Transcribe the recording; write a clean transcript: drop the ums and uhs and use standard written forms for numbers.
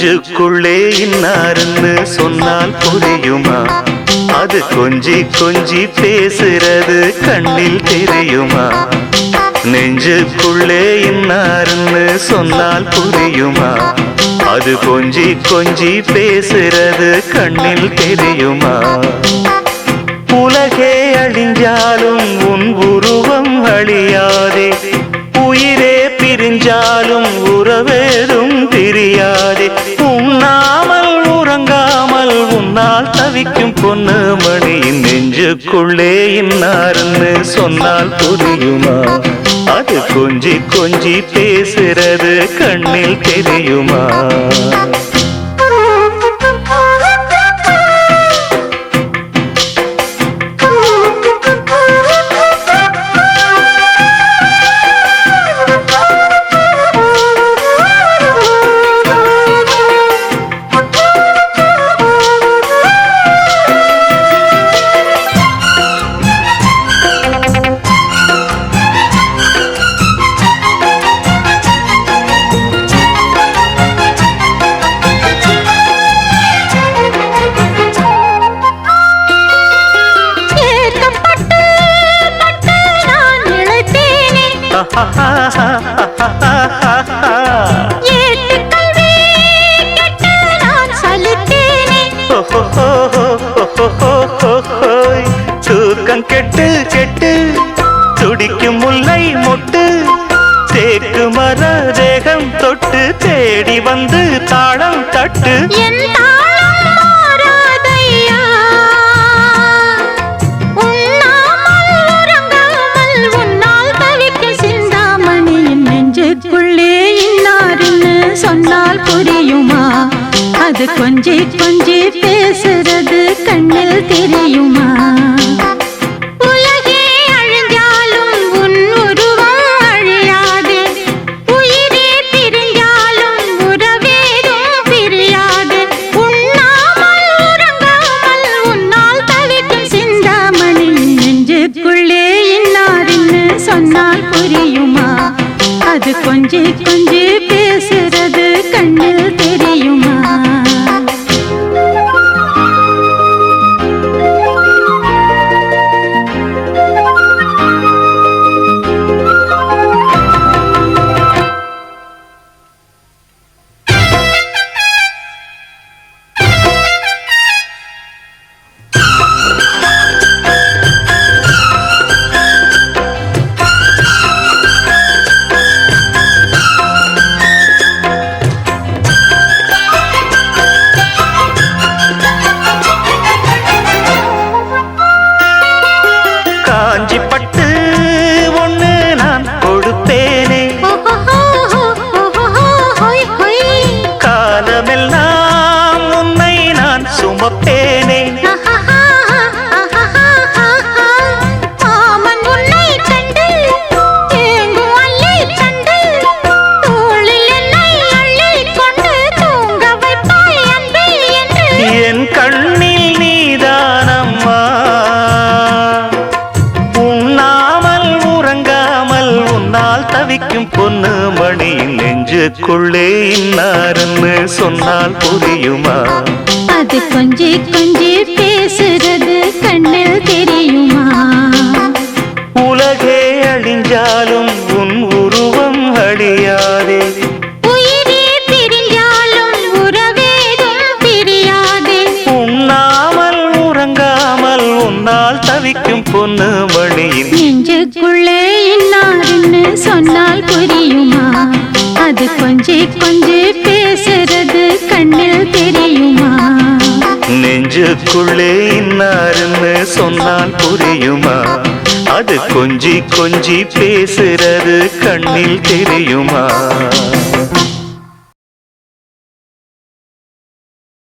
நெஞ்சுக்குள்ளே இன்னாருன்னு சொன்னால் புரியுமா? அது கொஞ்சி கொஞ்சி பேசுறது கண்ணில் தெரியுமா? நெஞ்சுக்குள்ளே இன்னாருன்னு சொன்னால் புரியுமா? அது கொஞ்சி கொஞ்சி பேசுறது கண்ணில் தெரியுமா? உலகே அழிஞ்சாலும் உன் உருவம் அழியாதே, உயிரே பிரிஞ்சாலும் உறவேதும் பிரியாதே. உண்ணாமல் உறங்காமல் உன்னால் தவிக்கும் பொண்ணு மணியின் நெஞ்சுக்குள்ளே இன்னாருன்னு சொன்னால் புரியுமா? அது கொஞ்சி கொஞ்சி பேசுறது கண்ணில் தெரியுமா? தூக்கம் கெட்டு கெட்டு துடிக்கும் முல்லை மொட்டு, தேக்கு மர தேகம் தொட்டு தேடி வந்து தாளம் தட்டு. சொன்னால் புரியுமா? அது கொஞ்சி கொஞ்சி பேசுறது கண்ணில் தெரியுமா? உலகே அழிஞ்சாலும் உன் உருவம் அழியாது, உயிரே பிரிஞ்சாலும் உறவேதும் பிரியாது. உண்ணாமல் உறங்காமல் உன்னால் தவிக்கும் சிந்தாமணி நெஞ்சுக்குள்ளே இன்னாருன்னு சொன்னால் புரியுமா? அது கொஞ்சி கொஞ்சி பேசுறது கண்ணில் தெரியுமா? தவிக்கும் பொண்ணு மணியின் நெஞ்சுக்குள்ளே இன்னாருன்னு சொன்னால் புரியுமா? அது கொஞ்சி கொஞ்சி பேசுறது கண்ணில் தெரியுமா? உலகே அழிஞ்சாலும் உன் உருவம் அழியாதே, உயிரே பிரிஞ்சாலும் உறவேதும் பிரியாதே. உண்ணாமல் உறங்காமல் உன்னால் தவிக்கும் பொண்ணு மணியின் நெஞ்சுக்குள்ளே இன்னாருன்னு சொன்னால் புரியுமா? அது கொஞ்சி கொஞ்சி பேசுறது கண்ணில் தெரியுமா? நெஞ்சுக்குள்ளே இன்னாருன்னு சொன்னால் புரியுமா? அது கொஞ்சி கொஞ்சி பேசுறது கண்ணில் தெரியுமா?